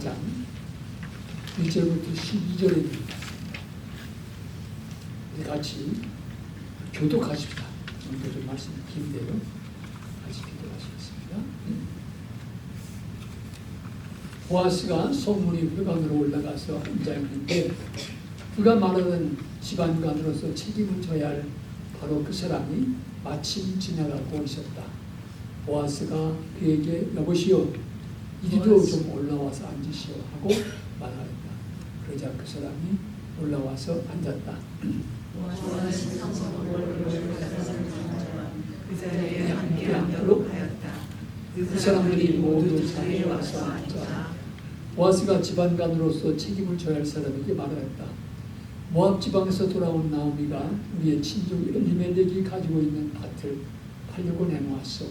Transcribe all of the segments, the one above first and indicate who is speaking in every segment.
Speaker 1: 장 1절부터 12절입니다. 우리 같이 교독하십시다. 오늘도 좀 말씀이 긴데요. 같이 교독하시겠습니다. 보아스가 소문이 회관으로 올라가서 앉아 있는데 그가 말하던 집안관으로서 책임을 져야 할 바로 그 사람이 마침 지나가고 있었다. 보아스가 그에게 여보시오, 이리로 좀 올라와서 앉으시오 하고 말하였다. 그러자 그 사람이 올라와서 앉았다.
Speaker 2: 그 자리에 함께 앉도록 하였다.
Speaker 1: 그 사람들이 모두 자리에 와서 앉아 보아스가 집안관으로서 책임을 져야 할 사람에게 말하였다. 모압 지방에서 돌아온 나오미가 우리의 친족 엘리멜렉이 가지고 있는 밭을 팔려고 내놓았어.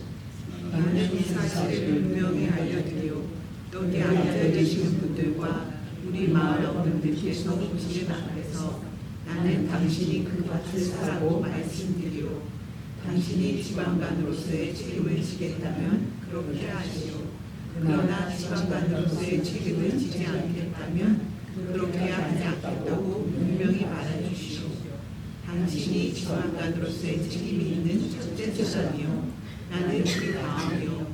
Speaker 2: 나는 이 사실을 분명히 알려드리오. 여기 앉아 계시는 분들과 우리 마을 어른들께서 보시는 앞에서 나는 당신이 그 밭을 사라고 말씀드리오. 당신이 지방관으로서의 책임을 지겠다면 그렇게 하시오. 그러나 지방관으로서의 책임을 지지 않겠다면 그렇게 하지 않겠다고 분명히 말해주시오. 당신이 지방관으로서의 책임이 있는 첫째 사람이요, 나는 그 다음이요.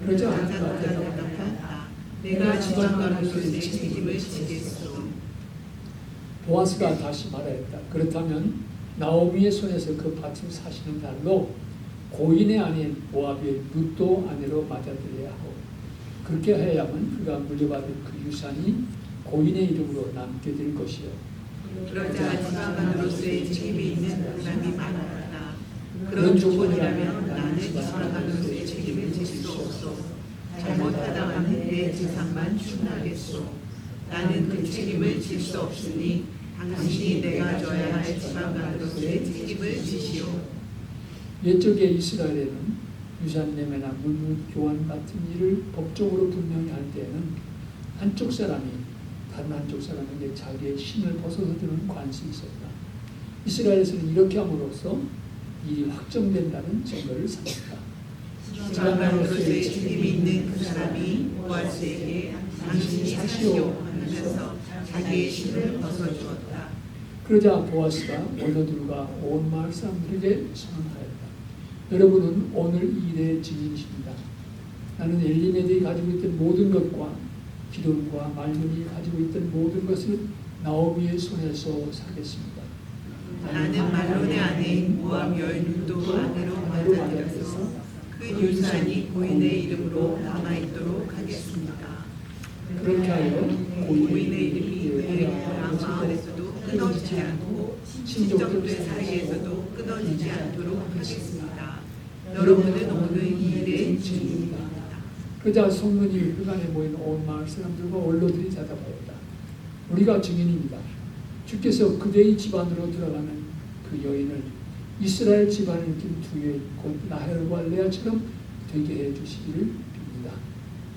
Speaker 2: 그러자 그가 대답하였다. 내가 지방관으로서의 책임을 지겠소.
Speaker 1: 보아스가 다시 말하였다. 그렇다면 나오미의 손에서 그 밭을 사시는 날로 고인의 아내인 모압의 룻도 아내로 맞아들여야 하고, 그렇게 해야만 그가 물려받을 그 유산이 고인의 이름으로 남게 될 것이요.
Speaker 2: 그러자 지방관으로서의 책임이 있는 사람이 말하였다. 그런 조건이라면 나는 지방관으로서의 책임을 질 수 없소. 잘못하다만 내 재산만 충나겠소. 나는 그 책임을 질 수 없으니 당신이 내가 져야 할 지방관으로서의 책임을 지시오.
Speaker 1: 옛적에 이스라엘에는 유산매매나 물물 교환 같은 일을 법적으로 분명히 할 때에는 한쪽 사람이 다른 한쪽 사람에게 자기의 신을 벗어서 주는 관습이 있었다. 이스라엘에서는 이렇게 함으로써 일이 확정된다는 증거를 삼았다.
Speaker 2: 지방관으로서의 책임이 있는 그 사람이 보아스에게 당신이 사시오 하면서 자기의 신을 벗어주었다.
Speaker 1: 그러자 보아스가 원로들과 온 마을 사람들에게 선언하였다. 여러분은 오늘 이 일의 증인이십니다. 나는 엘리멜렉이 가지고 있던 모든 것과 기름과 말문이 가지고 있던 모든 것을 나오미의 손에서 사겠습니다.
Speaker 2: 나는 말론의 아내인 모압 여인 룻도 아내로 맞아들여서 그 유산이 고인의 이름으로 남아있도록 하겠습니다.
Speaker 1: 그렇게 하여
Speaker 2: 고인의 이름이 그의 고향 마을에서도 끊어지지 않고 친족들 사이에서도 끊어지지 않도록 하겠습니다. 여러분은 오늘 이 일의 증인입니다.
Speaker 1: 그러자 성문이 회관에 모인 온 마을 사람들과 원로들이 대답하였다. 우리가 증인입니다. 주께서 그대의 집안으로 들어가는 그 여인을 이스라엘 집안에 있는 두 여인 곧 라헬과 레아처럼 되게 해주시기를 빕니다.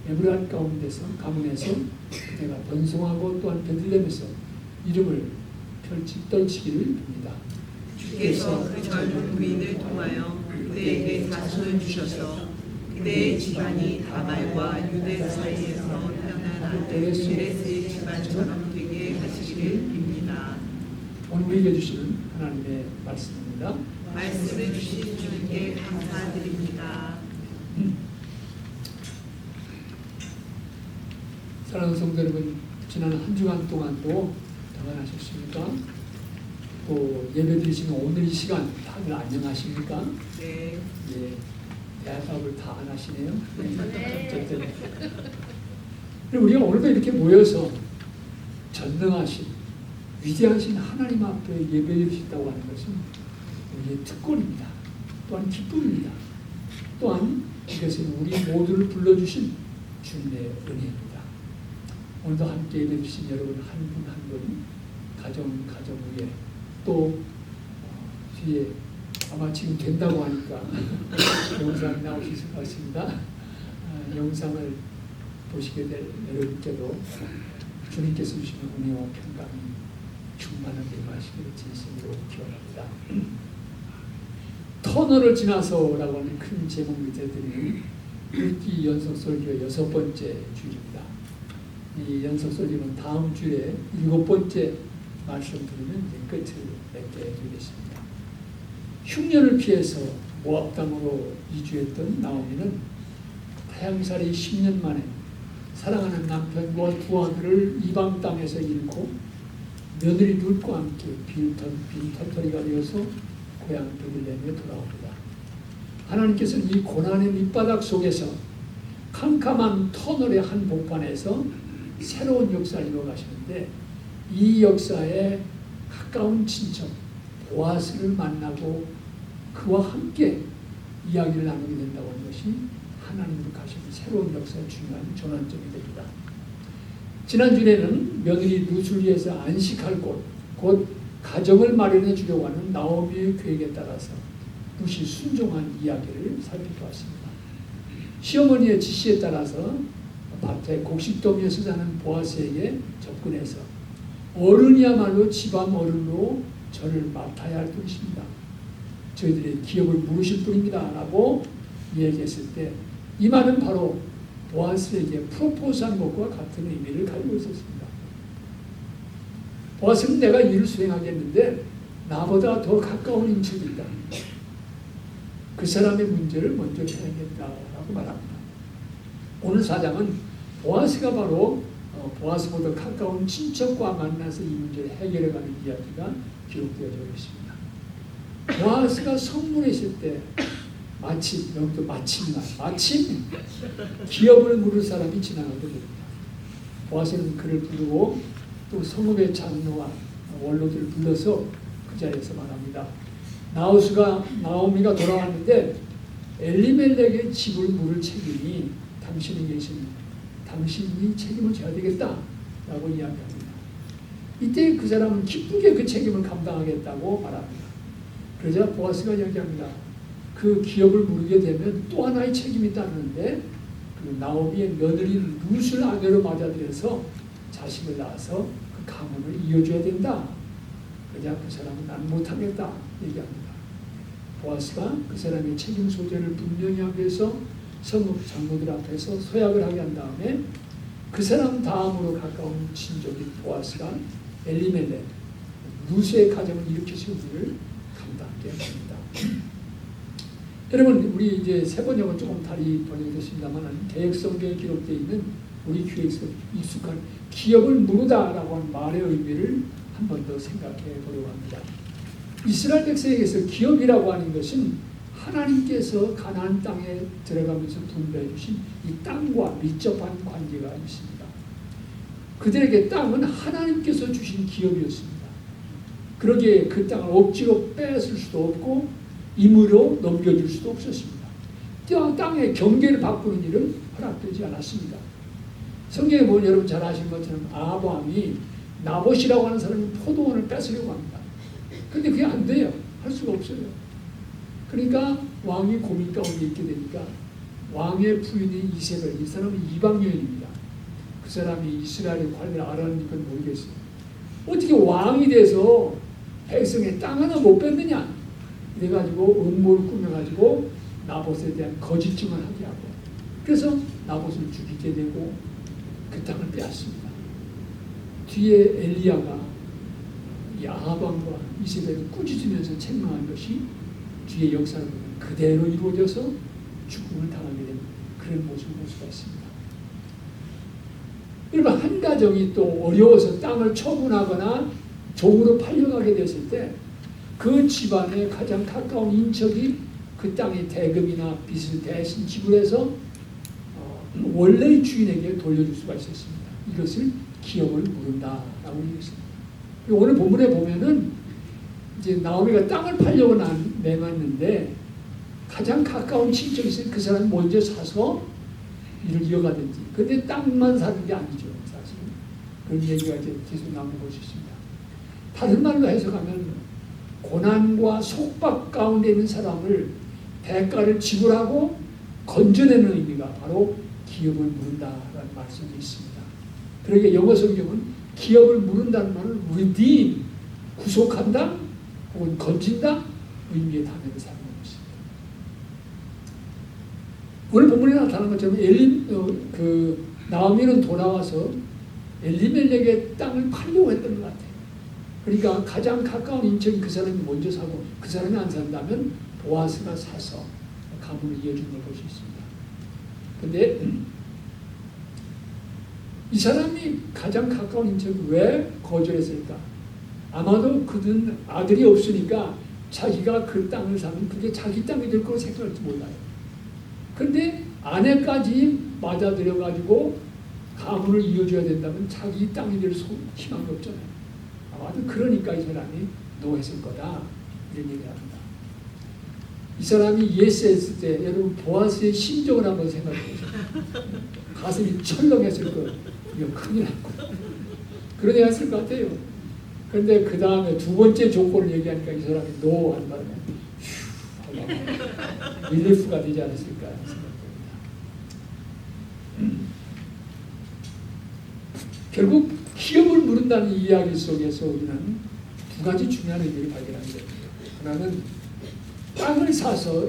Speaker 1: 에브랄 가문에서 그대가 번성하고 또한 베들레헴에서 이름을 떨치기를 빕니다.
Speaker 2: 주께서 그 젊은 부인을 통하여 그대에게 자손을 주셔서 그대의 집안이 다말과 유대 사이에서 태어난 아들 베레스의 집안처럼 되게 하시기를 빕니다.
Speaker 1: 오늘 우리에게 주시는 하나님의 말씀입니다.
Speaker 2: 말씀을 주신 주님께 감사드립니다.
Speaker 1: 사랑하는 성도 여러분, 지난 한 주간 동안도 평안하셨습니까? 또 예배 드리시는 오늘 이 시간 다들 안녕하십니까?
Speaker 2: 네.
Speaker 1: 예, 대답을 다 안 하시네요. 어쨌든 그리고 우리가 오늘도 이렇게 모여서 전능하신 위대하신 하나님 앞에 예배 드리신다고 하는 것은 우리의 특권입니다. 또한 기쁨입니다. 또한 이것은 우리 모두를 불러주신 주님의 은혜입니다. 오늘도 함께 예배 주신 여러분 한 분 한 분 가정 위에 또 뒤에 아마 지금 된다고 하니까 영상이 나오실 것 같습니다. 영상을 보시게 될 여러분께도 주님께서 주시는 은혜와 평강이 충만하게 임하시기를 진심으로 기원합니다. 터널을 지나서라고 하는 큰 제목 밑에 드리는 읽기 연속 설교 6번째 주일입니다. 이 연속 설교는 다음 주에 7번째 말씀 드리면 이제 끝을 맺게 되겠습니다. 흉년을 피해서 모압 땅으로 이주했던 나오미는 타향살이 10년 만에 사랑하는 남편과 두 아들을 이방 땅에서 잃고 며느리 룻과 함께 빈털터리가 되어서 고향 베들레헴에 돌아옵니다. 하나님께서는 이 고난의 밑바닥 속에서 캄캄한 터널의 한 복판에서 새로운 역사를 이루어가시는데, 이 역사에 가까운 친척 보아스를 만나고 그와 함께 이야기를 나누게 된다고 하는 것이 하나님으로 가시는 새로운 역사의 중요한 전환점이 됩니다. 지난주에는 며느리 룻을 위해서 안식할 곳, 곧 가정을 마련해 주려고 하는 나오미의 계획에 따라서 룻이 순종한 이야기를 살펴보았습니다. 시어머니의 지시에 따라서 밭에 곡식더미에서 사는 보아스에게 접근해서 어른이야말로 집안 어른으로 저를 맡아야 할 분이십니다. 저희들의 기업을 물으실 분입니다 라고 이야기했을 때, 이 말은 바로 보아스에게 프로포즈한 것과 같은 의미를 가지고 있었습니다. 보아스는 내가 일을 수행하겠는데 나보다 더 가까운 인척이 있다. 그 사람의 문제를 먼저 해야겠다라고 말합니다. 오늘 사장은 보아스가 바로 보아스보다 가까운 친척과 만나서 이 문제를 해결해가는 이야기가 기록되어져 있습니다. 보아스가 성문에 있을 때 마침 기업을 물을 사람이 지나가게 됩니다. 보아스는 그를 부르고 또 성읍의 장로와 원로들을 불러서 그 자리에서 말합니다. 나오미가 돌아왔는데 엘리멜렉의 집을 물을 책임이 당신이 계십니다. 당신이 책임을 져야 되겠다라고 이야기합니다. 이때 그 사람은 기쁘게 그 책임을 감당하겠다고 말합니다. 그러자 보아스가 이야기합니다. 그 기업을 물게 되면 또 하나의 책임이 있다는데, 그 나오미의 며느리 룻을 아내로 맞아들여서 자식을 낳아서 그 가문을 이어줘야 된다. 그러자 그 사람은 난 못하겠다 얘기합니다. 보아스가 그 사람의 책임 소재를 분명히 하기 위해서 성읍 장로들 앞에서 서약을 하게 한 다음에 그 사람 다음으로 가까운 친족인 보아스가 엘리멜렉 룻의 가정을 일으키신 일을 감당하게 합니다. 여러분, 우리 이제 세 번역은 조금 다르게 번역됐습니다만 개역 성경에 기록되어 있는 우리 교회에서 익숙한 기업을 무르다라고 하는 말의 의미를 한 번 더 생각해 보려고 합니다. 이스라엘 백성에게서 기업이라고 하는 것은 하나님께서 가나안 땅에 들어가면서 분배해 주신 이 땅과 밀접한 관계가 있습니다. 그들에게 땅은 하나님께서 주신 기업이었습니다. 그러기에 그 땅을 억지로 뺏을 수도 없고 임의로 넘겨줄 수도 없었습니다. 땅의 경계를 바꾸는 일은 허락되지 않았습니다. 성경에 보면 여러분 잘 아시는 것처럼 아브라함이 나봇이라고 하는 사람이 포도원을 뺏으려고 합니다. 근데 그게 안 돼요. 할 수가 없어요. 그러니까 왕이 고민 가운데 있게 되니까 왕의 부인인 이세벨, 이 사람은 이방 여인입니다. 그 사람이 이스라엘의 관리를 알았는 건 모르겠어요. 어떻게 왕이 돼서 백성의 땅 하나 못 뺏느냐? 그래가지고 음모를 꾸며가지고 나봇에 대한 거짓증을 하게 하고, 그래서 나봇을 죽이게 되고 그 땅을 빼앗습니다. 뒤에 엘리야가 이 아합왕과 이세벨을 꾸짖으면서 책망한 것이 뒤에 역사를 보면 그대로 이루어져서 죽음을 당하게 된 그런 모습을 볼 수가 있습니다. 여러분, 한 가정이 또 어려워서 땅을 처분하거나 종으로 팔려가게 됐을 때 그 집안의 가장 가까운 인척이 그 땅의 대금이나 빚을 대신 지불해서 원래의 주인에게 돌려줄 수가 있었습니다. 이것을 기업을 물은다라고 얘기했습니다. 오늘 본문에 보면은 이제 나오미가 땅을 팔려고 내놨는데 가장 가까운 친척이 있으니 그 사람이 먼저 사서 일을 이어가든지. 근데 땅만 사는 게 아니죠, 사실. 그런 얘기가 이제 계속 나오는 것이 있습니다. 다른 말로 해석하면 고난과 속박 가운데 있는 사람을 대가를 지불하고 건져내는 의미가 바로 기업을 물은다라는 말씀이 있습니다. 그러기에 영어 성경은 기업을 물은다는 말은 redeem, 구속한다 혹은 건진다 의미의 단어를 사용하고 있습니다. 오늘 본문에 나타난 것처럼 나오미는 돌아와서 엘리멜렉의 땅을 팔려고 했던 것 같아요. 그러니까 가장 가까운 인척인 그 사람이 먼저 사고 그 사람이 안 산다면 보아스가 사서 가문을 이어준 걸 볼 수 있습니다. 근데 이 사람이 가장 가까운 인척이 왜 거절했을까? 아마도 그는 아들이 없으니까 자기가 그 땅을 사면 그게 자기 땅이 될 거로 생각할지 몰라요. 근데 아내까지 맞아들여가지고 가문을 이어줘야 된다면 자기 땅이 될 희망이 없잖아요. 아마도 그러니까 이 사람이 노했을 거다 이런 얘기를 합니다. 이 사람이 예스했을 때 여러분 보아스의 심정을 한번 생각해 보세요. 가슴이 철렁했을 거예요. 이거 큰일 났고 그런 얘기 했을 것 같아요. 그런데 그 다음에 두 번째 조건을 얘기하니까 이 사람이 노 한 바람에 휴 하고 릴리프가 되지 않았을까 생각합니다. 결국 기업을 물은다는 이야기 속에서 우리는 두 가지 중요한 의미를 발견하게 됩니다. 하나는 땅을 사서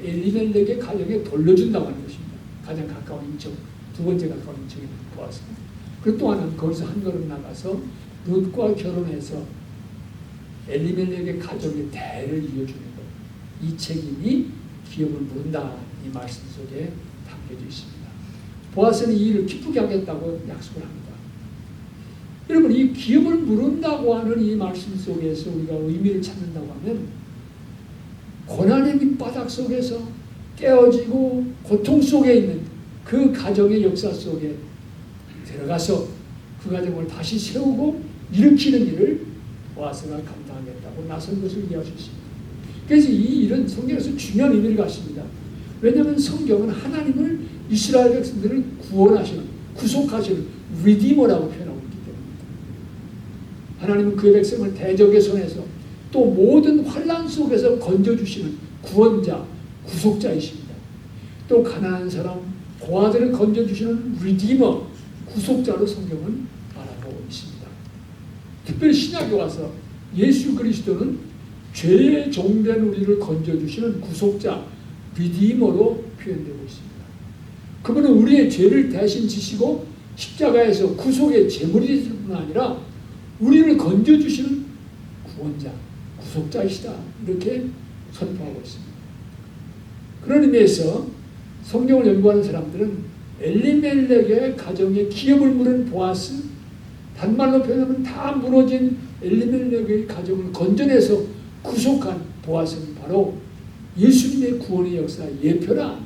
Speaker 1: 엘리멜렉의 가정에 돌려준다고 하는 것입니다. 가장 가까운 인척, 두 번째 가까운 인척이 보아스. 그리고 또 하나는 거기서 한 걸음 나가서 룻과 결혼해서 엘리멜렉의 가정의 대를 이어주는 것. 이 책임이 기업을 물은다. 이 말씀 속에 담겨져 있습니다. 보아스는 이 일을 기쁘게 하겠다고 약속을 합니다. 여러분 이 기업을 물은다고 하는 이 말씀 속에서 우리가 의미를 찾는다고 하면 고난의 밑바닥 속에서 깨어지고 고통 속에 있는 그 가정의 역사 속에 들어가서 그 가정을 다시 세우고 일으키는 일을 보아스가 감당하겠다고 나선 것을 이해할 수 있습니다. 그래서 이 일은 성경에서 중요한 의미를 갖습니다. 왜냐하면 성경은 하나님을 이스라엘 백성들을 구원하시는, 구속하시는 리디머라고 표현하고 있기 때문입니다. 하나님은 그의 백성을 대적의 손에서 또 모든 환난 속에서 건져주시는 구원자, 구속자이십니다. 또 가난한 사람, 고아들을 건져주시는 리디머, 구속자로 성경은 말하고 있습니다. 특별히 신약에 와서 예수 그리스도는 죄의 종된 우리를 건져주시는 구속자, 리디머로 표현되고 있습니다. 그분은 우리의 죄를 대신 지시고 십자가에서 구속의 제물이 되실 뿐 아니라 우리를 건져주시는 구원자, 구속자이시다. 이렇게 선포하고 있습니다. 그런 의미에서 성경을 연구하는 사람들은 엘리멜렉의 가정에 기업을 물은 보아스, 단말로 표현하면 다 무너진 엘리멜렉의 가정을 건져내서 구속한 보아스는 바로 예수님의 구원의 역사의 예표라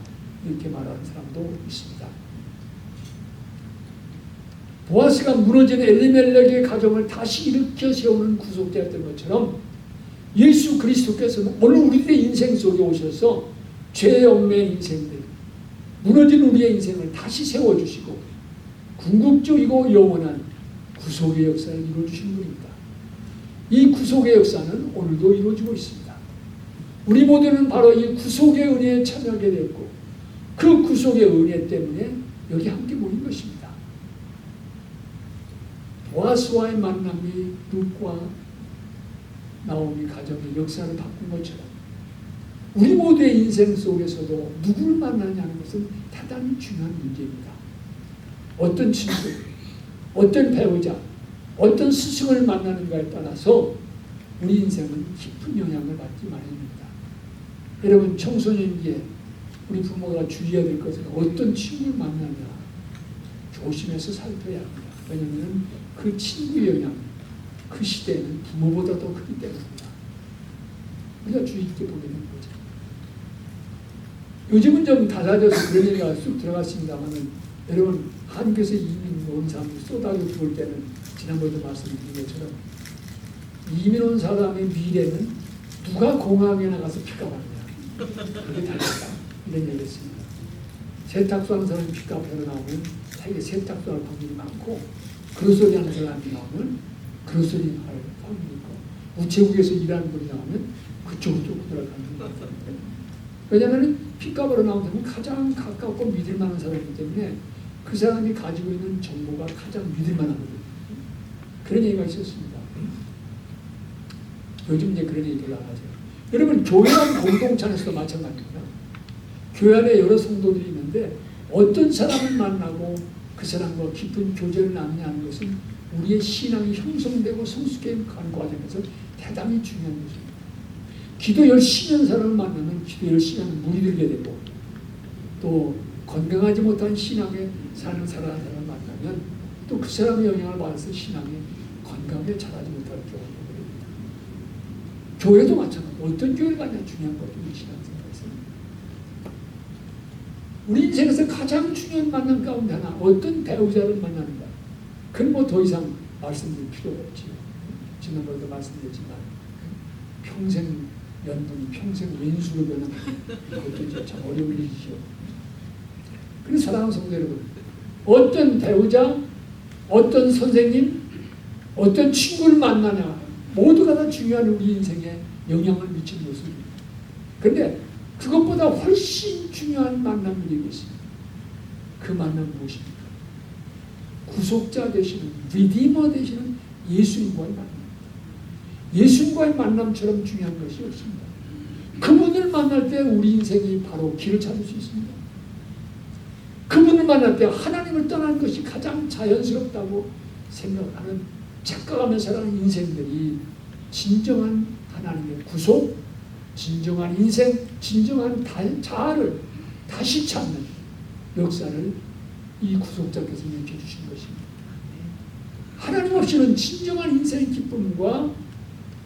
Speaker 1: 이렇게 말하는 사람도 있습니다. 보아스가 무너진 엘리멜렉의 가정을 다시 일으켜 세우는 구속자였던 것처럼 예수 그리스도께서는 오늘 우리들의 인생 속에 오셔서 죄의 얽매인 인생들, 무너진 우리의 인생을 다시 세워주시고 궁극적이고 영원한 구속의 역사를 이루어주시는 분입니다. 이 구속의 역사는 오늘도 이루어지고 있습니다. 우리 모두는 바로 이 구속의 은혜에 참여하게 되었고 그 구속의 은혜 때문에 여기 함께 모인 것입니다. 보아스와의 만남이 룻과 나오미 가정의 역사를 바꾼 것처럼 우리 모두의 인생 속에서도 누구를 만나냐는 것은 대단히 중요한 문제입니다. 어떤 친구, 어떤 배우자, 어떤 스승을 만나는가에 따라서 우리 인생은 깊은 영향을 받지 마련입니다. 여러분 청소년기에 우리 부모가 주의해야 될 것은 어떤 친구를 만나냐 조심해서 살펴야 합니다. 왜냐하면 그 친구의 영향, 그 시대에는 부모보다 더 크기 때문입니다. 우리가 주의 깊게 보게 되는 거죠. 요즘은 좀 달라져서 그런 얘기가 쑥 들어갔습니다만 여러분 한국에서 이민 온 사람들이 쏟아져 죽을 때는 지난번에도 말씀드린 것처럼 이민 온 사람의 미래는 누가 공항에 나가서 픽업하느냐 그게 달렸다 이런 얘기를 했습니다. 세탁소 하는 사람이 픽업하러 나오면 자기가 세탁소 할 확률이 많고 그로소리 하는 사람이 나오면 그로소리 할 확률이 있고 우체국에서 일하는 분이 나오면 그쪽으로 들어가는 거예요. 왜냐하면 픽업으로 나오면 가장 가깝고 믿을만한 사람이기 때문에 그 사람이 가지고 있는 정보가 가장 믿을만하거든요. 그런 얘기가 있었습니다. 요즘 이제 그런 얘기를 안 하죠. 여러분 교회 안 공동체 안에서도 마찬가지입니다. 교회 안에 여러 성도들이 있는데 어떤 사람을 만나고 그 사람과 깊은 교제를 나누냐 하는 것은 우리의 신앙이 형성되고 성숙해 가는 과정에서 대단히 중요한 것입니다. 기도 열심히 하는 사람을 만나면 기도 열심히 하는 물이 들게 되고, 또 건강하지 못한 신앙에 사는 사람을 만나면 또 그 사람의 영향을 받아서 신앙이 건강하게 자라지 못할 경우가 됩니다. 교회도 마찬가지로 어떤 교회를 가냐 중요한 거죠. 우리 신앙생활에서. 우리 인생에서 가장 중요한 만남 가운데 하나, 어떤 배우자를 만나는가. 그건 뭐 더 이상 말씀드릴 필요가 없지요. 지난번에도 말씀드렸지만 평생 연분이 평생 왼수로 변하는 것도 참 어려운 일이죠. 그래서 사랑하는 성도 여러분, 어떤 배우자, 어떤 선생님, 어떤 친구를 만나냐, 모두가 다 중요한 우리 인생에 영향을 미치는 것입니다. 그런데 그것보다 훨씬 중요한 만남이 있습니다. 그 만남 무엇입니까? 구속자 되시는, 리디머 되시는 예수님과의 만남. 예수님과의 만남처럼 중요한 것이 없습니다. 그분을 만날 때 우리 인생이 바로 길을 찾을 수 있습니다. 그분을 만날 때 하나님을 떠나는 것이 가장 자연스럽다고 생각하는, 착각하며 살아가는 인생들이 진정한 하나님의 구속, 진정한 인생, 진정한 자아를 다시 찾는 역사를 이 구속자께서 일으켜주신 것입니다. 하나님 없이는 진정한 인생의 기쁨과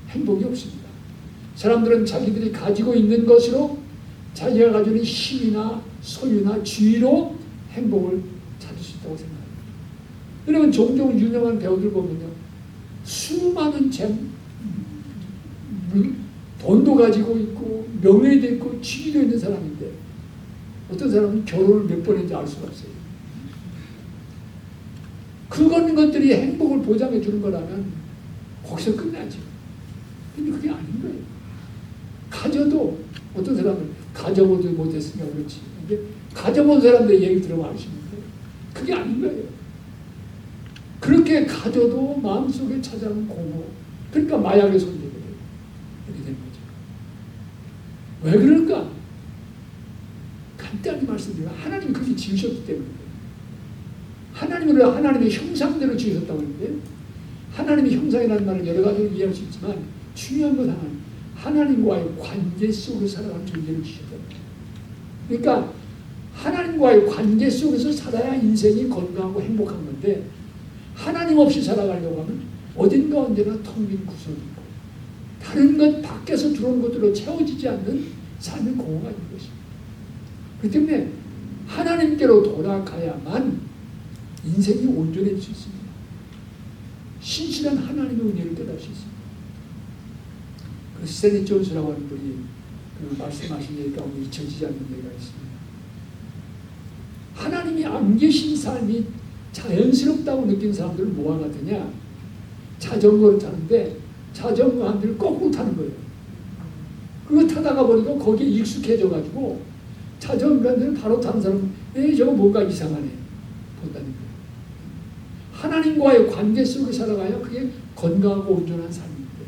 Speaker 1: 행복이 없습니다. 사람들은 자기들이 가지고 있는 것으로, 자기가 가지고 있는 힘이나 소유나 지위로 행복을 찾을 수 있다고 생각합니다. 여러분, 종종 유명한 배우들 보면요, 수많은 돈도 가지고 있고 명예도 있고 지위도 있는 사람인데 어떤 사람은 결혼을 몇 번 했는지 알 수가 없어요. 그런 것들이 행복을 보장해 주는 거라면 거기서 끝나죠. 근데 그게 아닌 거예요. 가져도 어떤 사람은 가져보지 못했으니까 그렇지. 이게 가져본 사람들 얘기 들으면 아시는데 그게 아닌 거예요. 그렇게 가져도 마음속에 찾아오는 공허, 그러니까 마약에 손대게 돼요. 이렇게 된 거죠. 왜 그럴까? 간단히 말씀드리면 하나님이 그렇게 지으셨기 때문에, 하나님을 하나님의 형상대로 지으셨다고 하는데, 하나님의 형상이라는 말을 여러 가지로 이해할 수 있지만 중요한 건 하나님과의 관계 속으로 살아가는 존재를 지으셨다. 그러니까 하나님과의 관계 속에서 살아야 인생이 건강하고 행복한 건데, 하나님 없이 살아가려고 하면 어딘가 언제나 텅 빈 구석이고 다른 것 밖에서 들어온 것들로 채워지지 않는 삶의 공허가 있는 것입니다. 그렇기 때문에 하나님께로 돌아가야만 인생이 온전해질 수 있습니다. 신실한 하나님의 은혜를 깨달을 수 있습니다. 그 스탠리 존스라고 하는 분이 그 말씀하신 얘기 가운데 잊혀지지 않는 얘기가 있습니다. 하나님이 안 계신 삶이 자연스럽다고 느낀 사람들은 뭐와 같으냐? 자전거를 타는데 자전거 handle을 거꾸로 타는 거예요. 그거 타다가 보니까 거기에 익숙해져가지고 자전거 handle을 바로 타는 사람은 저거 뭔가 이상하네 본다는 거예요. 하나님과의 관계 속에 살아가야 그게 건강하고 온전한 삶인데,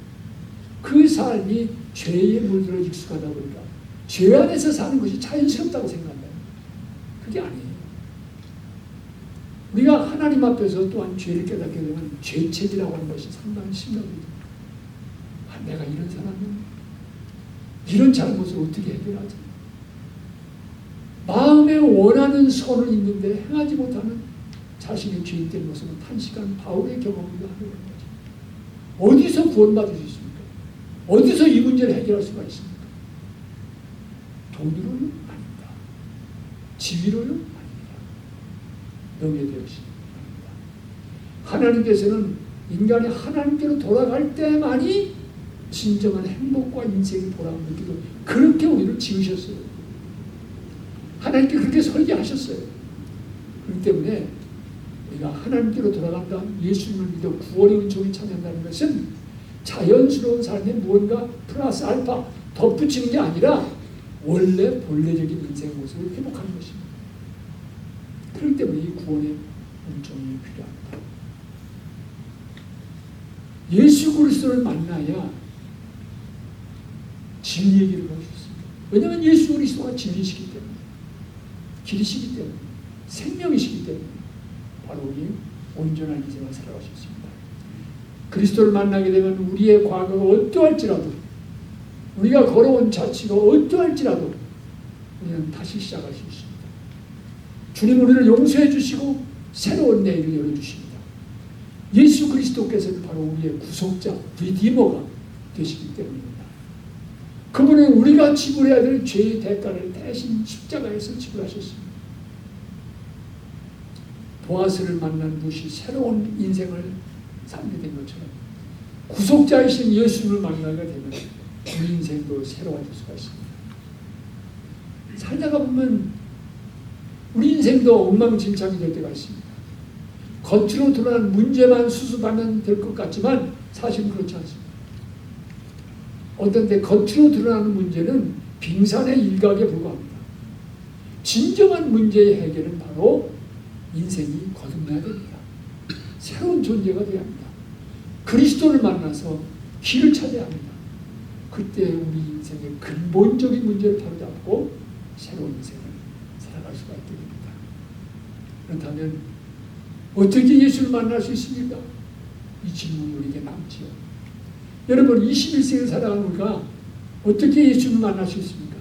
Speaker 1: 그 삶이 죄에 물들어 익숙하다 보니까 죄 안에서 사는 것이 자연스럽다고 생각한다. 그게 아니에요. 우리가 하나님 앞에서 또한 죄를 깨닫게 되면 죄책이라고 하는 것이 상당히 심각해요. 내가 이런 사람은 이런 잘못을 어떻게 해결하지? 마음에 원하는 선은 있는데 행하지 못하는 자신의 죄인된 모습은 탄식한 바울의 경험이기도 하는 거죠. 어디서 구원받을 수 있습니까? 어디서 이 문제를 해결할 수가 있습니까? 돈으로는 아닙니다. 지위로는 아닙니다. 명예되었습니다. 하나님께서는 인간이 하나님께로 돌아갈 때만이 진정한 행복과 인생의 보람을 느끼고 그렇게 우리를 지으셨어요. 하나님께 그렇게 설계하셨어요. 그렇기 때문에 우리가 하나님께로 돌아간다, 예수님을 믿어 구원의 은총을 찾는다는 것은 자연스러운 삶에 무언가 플러스 알파 덧붙이는 게 아니라 원래 본래적인 인생의 모습을 회복하는 것입니다. 그렇기 때문에 이 구원의 은총이 필요합니다. 예수 그리스도를 만나야 진리 얘기를 할 수 있습니다. 왜냐하면 예수 그리스도가 진리시기 때문에, 길이시기 때문에, 생명이시기 때문에, 바로 우리 온전한 인생을 살아갈 수 있습니다. 그리스도를 만나게 되면 우리의 과거가 어떠할지라도, 우리가 걸어온 자취가 어떠할지라도 우리는 다시 시작할 수 있습니다. 주님 우리를 용서해 주시고 새로운 내일을 열어주십니다. 예수 그리스도께서는 바로 우리의 구속자, 리디머가 되시기 때문입니다. 그분은 우리가 지불해야 될 죄의 대가를 대신 십자가에서 지불하셨습니다. 보아스를 만난 것이 새로운 인생을 살게 된 것처럼 구속자이신 예수를 만나게 되면 우리 인생도 새로워질 수가 있습니다. 살다가 보면 우리 인생도 엉망진창이 될 때가 있습니다. 겉으로 드러난 문제만 수습하면 될 것 같지만 사실은 그렇지 않습니다. 어떤 때 겉으로 드러나는 문제는 빙산의 일각에 불과합니다. 진정한 문제의 해결은 바로 인생이 거듭나야 됩니다. 새로운 존재가 되어야 합니다. 그리스도를 만나서 길을 찾아야 합니다. 그때 우리 인생의 근본적인 문제를 바로잡고 새로운 인생을 살아갈 수가 있게 됩니다. 그렇다면 어떻게 예수를 만날 수 있습니까? 이 질문이 우리에게 남지요. 여러분 21세기를 살아가는 우리가 어떻게 예수를 만날 수 있습니까?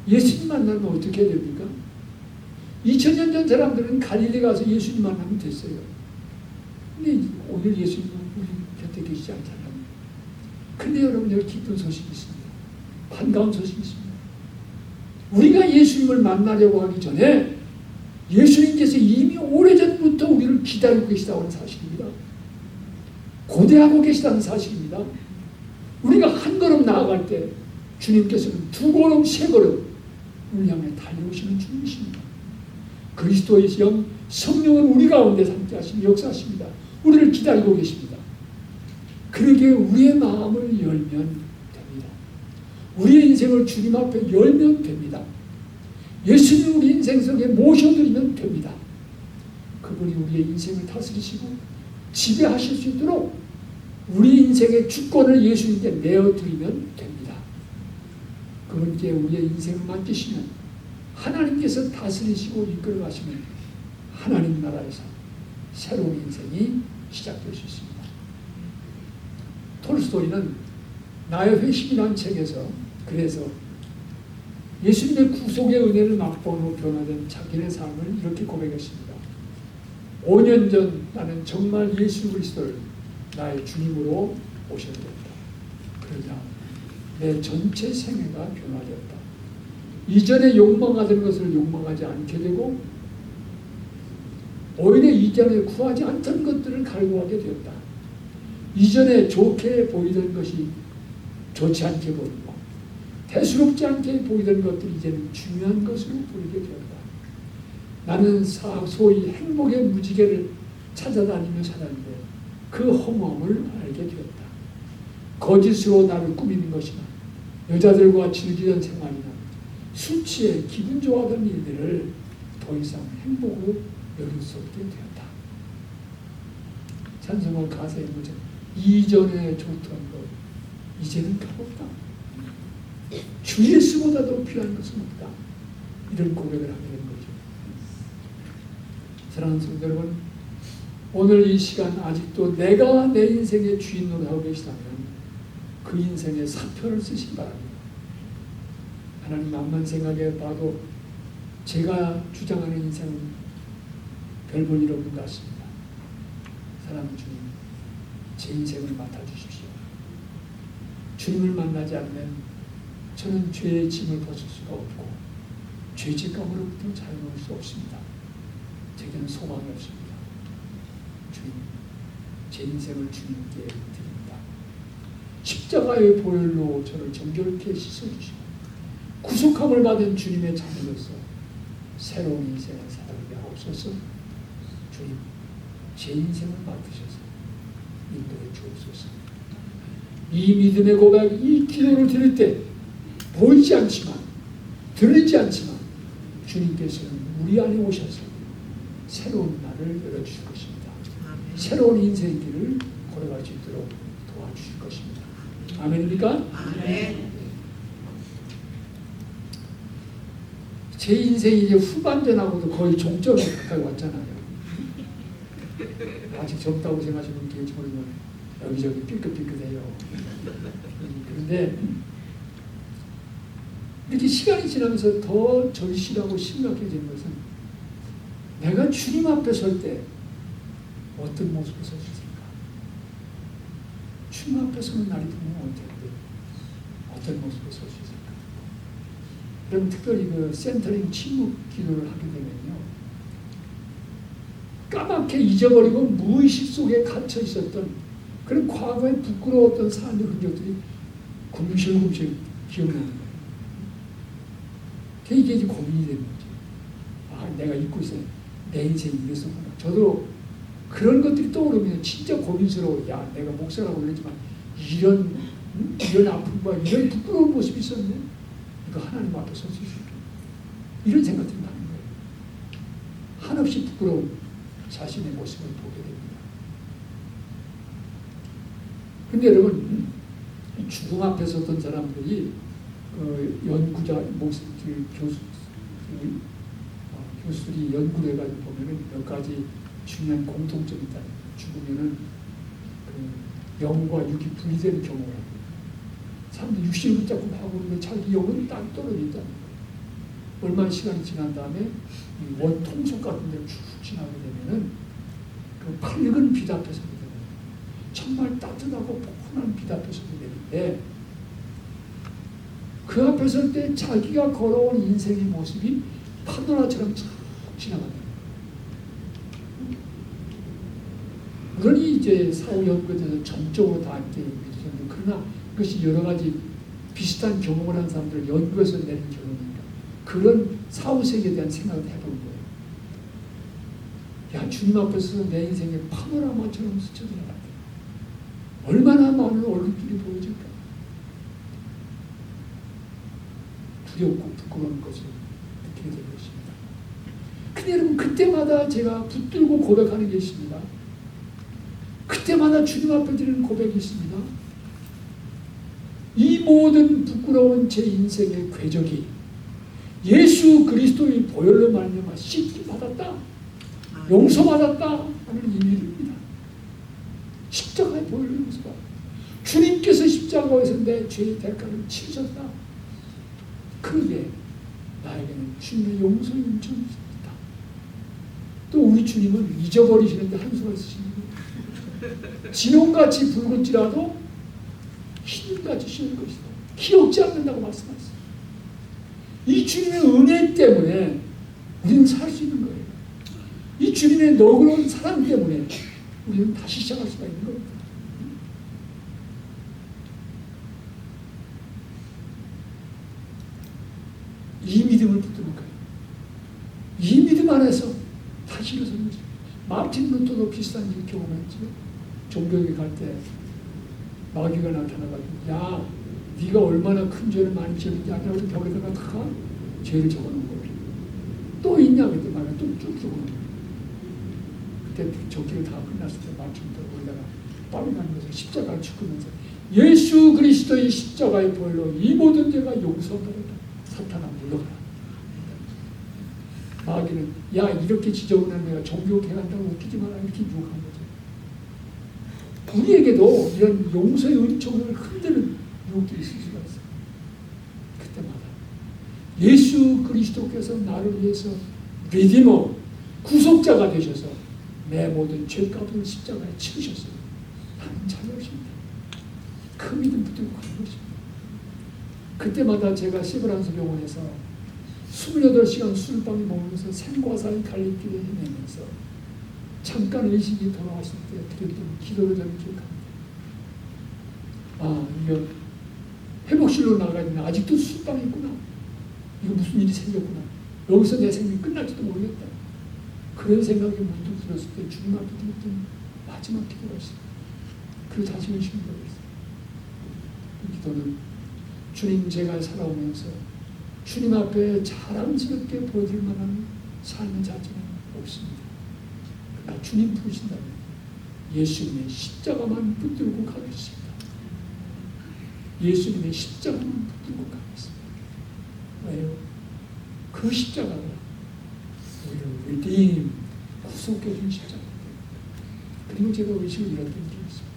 Speaker 1: 예수님 만나면 어떻게 해야 됩니까? 2000년 전 사람들은 갈릴리 가서 예수님 만나면 됐어요. 근데 오늘 예수님은 우리 곁에 계시지 않잖아요. 근데 여러분 여기 기쁜 소식이 있습니다. 반가운 소식이 있습니다. 우리가 예수님을 만나려고 하기 전에 예수님께서 이미 오래전부터 우리를 기다리고 계시다는 사실입니다. 고대하고 계시다는 사실입니다. 우리가 한 걸음 나아갈 때 주님께서는 두 걸음, 세 걸음 우리 향해 달려오시는 주님이십니다. 그리스도의 영 성령은 우리 가운데 함께 하시는 역사하십니다. 우리를 기다리고 계십니다. 그러기에 우리의 마음을 열면 됩니다. 우리의 인생을 주님 앞에 열면 됩니다. 예수님 우리 인생 속에 모셔드리면 됩니다. 그분이 우리의 인생을 다스리시고 지배하실 수 있도록 우리 인생의 주권을 예수님께 내어드리면 됩니다. 그분께 우리의 인생을 맡기시면 하나님께서 다스리시고 이끌어가시면 하나님 나라에서 새로운 인생이 시작될 수 있습니다. 톨스토이는 나의 회심이라는 책에서 그래서 예수님의 구속의 은혜를 맛보로 변화된 자기의 삶을 이렇게 고백했습니다. 5년 전 나는 정말 예수 그리스도를 나의 주님으로 모셔야 된다. 그러자 내 전체 생애가 변화되었다. 이전에 욕망하던 것을 욕망하지 않게 되고 오히려 이전에 구하지 않던 것들을 갈구하게 되었다. 이전에 좋게 보이던 것이 좋지 않게 보이고 대수롭지 않게 보이던 것들이 이제는 중요한 것으로 보이게 되었다. 나는 소위 행복의 무지개를 찾아다니며 살았는데 그 허무함을 알게 되었다. 거짓으로 나를 꾸미는 것이나 여자들과 즐기던 생활이나 술 취해 기분 좋아하던 일들을 더 이상 행복으로 여길 수 없게 되었다. 찬송가 가사에 보자. 이전에 좋던 것 이제는 값없다. 주 예수보다도 귀한 것은 없다. 이런 고백을 하게 된 거죠. 사랑하는 성도 여러분, 오늘 이 시간 아직도 내가 내 인생의 주인으로 하고 계시다면 그 인생의 사표를 쓰시기 바랍니다. 하나님 앞만 생각해 봐도 제가 주장하는 인생은 별 볼 일 없는 것 같습니다. 사랑하는 주님, 제 인생을 맡아주십시오. 주님을 만나지 않으면 저는 죄의 짐을 벗을 수가 없고 죄책감으로부터 자유로울 수 없습니다. 제게는 소망이 없습니다. 주님, 제 인생을 주님께 드립니다. 십자가의 보혈로 저를 정결케 씻어주시고 구속함을 받은 주님의 자녀로서 새로운 인생을 살아가게 하옵소서. 주님, 제 인생을 맡으셔서 인도해 주옵소서. 이 믿음의 고백, 이 기도를 드릴 때 보이지 않지만 들리지 않지만 주님께서는 우리 안에 오셔서 새로운 날을 열어주실 것입니다.
Speaker 2: 아멘.
Speaker 1: 새로운 인생의 길을 걸어갈 수 있도록 도와주실 것입니다. 아멘입니까?
Speaker 2: 아멘.
Speaker 1: 제 인생이 이제 후반전하고도 거의 종점에 가까이 왔잖아요. 아직 젊다고 생각하시는 분이 계실지 모르지만 여기저기 삐끗삐끗해요. 그런데 이렇게 시간이 지나면서 더 절실하고 심각해지는 것은 내가 주님 앞에 설 때 어떤 모습을 설 수 있을까? 주님 앞에 서는 날이 보면 어떤 모습을 설 수 있을까? 그럼 특별히 그 센터링 침묵 기도를 하게 되면요, 까맣게 잊어버리고 무의식 속에 갇혀 있었던 그런 과거에 부끄러웠던 삶의 흔적들이 굶실굶실 기억나는 거예요. 이게 이제 고민이 되는 거죠. 아, 내가 잊고 있어요. 내 인생이 이랬었구나. 저도 그런 것들이 떠오르면 진짜 고민스러워요. 야, 내가 목사라고 그러지만 이런 아픔과 이런 부끄러운 모습이 있었네. 이거 하나님 앞에 설 수 있을까? 이런 생각들이 나는 거예요. 한없이 부끄러운 자신의 모습을 보게 됩니다. 근데 여러분, 죽음 앞에 섰던 사람들이 연구자, 교수들이 연구를 해가지고 보면은 몇 가지 중요한 공통점이 있다. 죽으면은 그 영과 육이 분리되는 경우가 있고, 사람들이 육신을 붙잡고 하고 그러는데 자기 영은 딱 떨어져 있다는 거예요. 얼마나 시간이 지난 다음에 원통속 같은 데를 쭉 지나게 되면은 그 밝은 빛 앞에 서게 되는 거예요. 정말 따뜻하고 포근한 빛 앞에 서게 되는데, 그 앞에 설 때 자기가 걸어온 인생의 모습이 파노라처럼 쫙 지나간다. 물론 이제 사후 연구에 대해서 전적으로 다 이렇게 믿으셨는데, 그러나 그것이 여러 가지 비슷한 경험을 한 사람들 연구에서 내린 결론이니까 그런 사후 세계에 대한 생각을 해본 거예요. 야, 주님 앞에서 내 인생의 파노라마처럼 스쳐 지나간다. 얼마나 많은 얼굴들이 보여질까? 두렵고 부끄러운 것을 느끼게 될 것입니다. 근데 여러분, 그때마다 제가 붙들고 고백하는 게 있습니다. 그때마다 주님 앞에 드리는 고백이 있습니다. 이 모든 부끄러운 제 인생의 궤적이 예수 그리스도의 보혈로 말미암아 씻기 받았다, 용서받았다 하는 의미입니다. 십자가의 보혈로 용서받았다. 주님께서 십자가에서 내 죄의 대가를 치르셨다. 그러게 나에게는 주님의 용서의 은총이 있다. 또 우리 주님은 잊어버리시는데 한 수가 있으십니다. 진홍같이 붉을지라도 흰같이 쉬울 것이다. 기억지 않는다고 말씀하셨어요. 이 주님의 은혜 때문에 우리는 살 수 있는 거예요. 이 주님의 너그러운 사랑 때문에 우리는 다시 시작할 수가 있는 겁니다. 이 믿음을 붙드는 거예요. 이 믿음 안에서 다시 일어서는 거죠. 마틴 루터도 비슷한 일 경험했죠. 종교에 갈 때 마귀가 나타나가지고, 야, 네가 얼마나 큰 죄를 많이 지었는지 아냐? 그래서 벽에다가 다 죄를 적어놓은 거예요. 또 있냐? 그때 말을 또 쭉 적어놓은 거예요. 그때 적기를 다 끝났을 때 마틴 루터가 거기다가 땀이 나는 것을 십자가를 죽으면서 예수 그리스도의 십자가의 보혈로 이 모든 죄가 용서받았다. 사탄아 물러가라. 마귀는 야, 이렇게 지저분한 내가 종교개혁한다고 웃기지 마라 이렇게 유혹한 거죠. 우리에게도 이런 용서의 은총을 흔드는 유혹들이 있을 수가 있어요. 그때마다 예수 그리스도께서 나를 위해서 리디머, 구속자가 되셔서 내 모든 죄값을 십자가에 치르셨어요. 나는 자유하십니다. 그 믿음 붙들고 가는 것입니다. 그때마다 제가 세브란스 병원에서 28시간 술빵 먹으면서 생과 사의 갈림길에 헤매면서 잠깐 의식이 돌아왔을 때 드렸던 기도를 저는 기억합니다. 아, 이거 회복실로 나가야 되나? 아직도 술빵이 있구나. 이거 무슨 일이 생겼구나. 여기서 내 생명이 끝날지도 모르겠다. 그런 생각이 문득 들었을 때 주님 앞에 드렸던 마지막 기도가 있어요. 그 자신의식을 드렸어요. 그 기도는 주님, 제가 살아오면서 주님 앞에 자랑스럽게 보여줄 만한 삶의 자체는 없습니다. 그러나 주님 부르신다면 예수님의 십자가만 붙들고 가겠습니다. 예수님의 십자가만 붙들고 가겠습니다. 왜요? 그 십자가가 우리를 리딤, 구속해 준 십자가입니다. 그리고 제가 의식을 잃었던 적이 있습니다.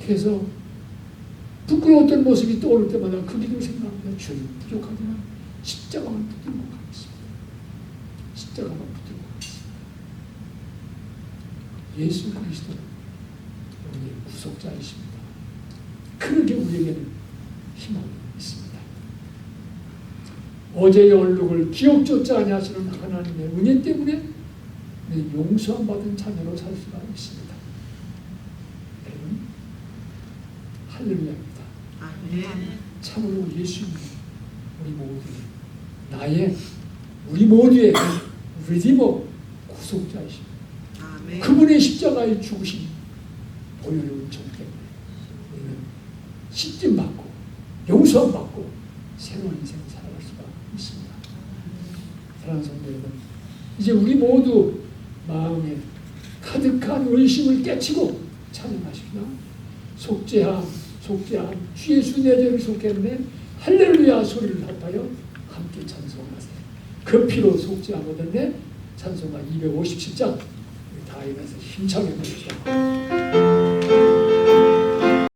Speaker 1: 그래서 부끄러웠던 모습이 떠오를 때마다 그 기도를 생각합니다. 주님, 부족하지만 십자가만 붙들고 가겠습니다. 십자가만 붙들고 가겠습니다. 예수 그리스도는 우리의 구속자이십니다. 그러게 우리에게는 희망이 있습니다. 어제의 얼룩을 기억조차 아니하시는 하나님의 은혜 때문에 우리는 용서함 받은 자녀로 살 수가 있습니다. 여러분, 할렐루야입니다. 참으로 예수님, 우리 모두의 리디머 구속자이십니다. 그분의 십자가의 죽으심, 보혈의 은총 때문에 우리는 씻김 받고 용서함 받고 새로운 인생을 살아갈 수가 있습니다. 사랑하는 성도 여러분, 이제 우리 모두 마음에 가득한 의심을 깨치고 찬양하십시다. 속죄함 주 예수 내 죄를 속했네 할렐루야 소리를 합하여 함께 찬송하세요. 그 피로 속죄함 얻었네. 찬송가 257장 다 일어나서 힘차게 부릅시다.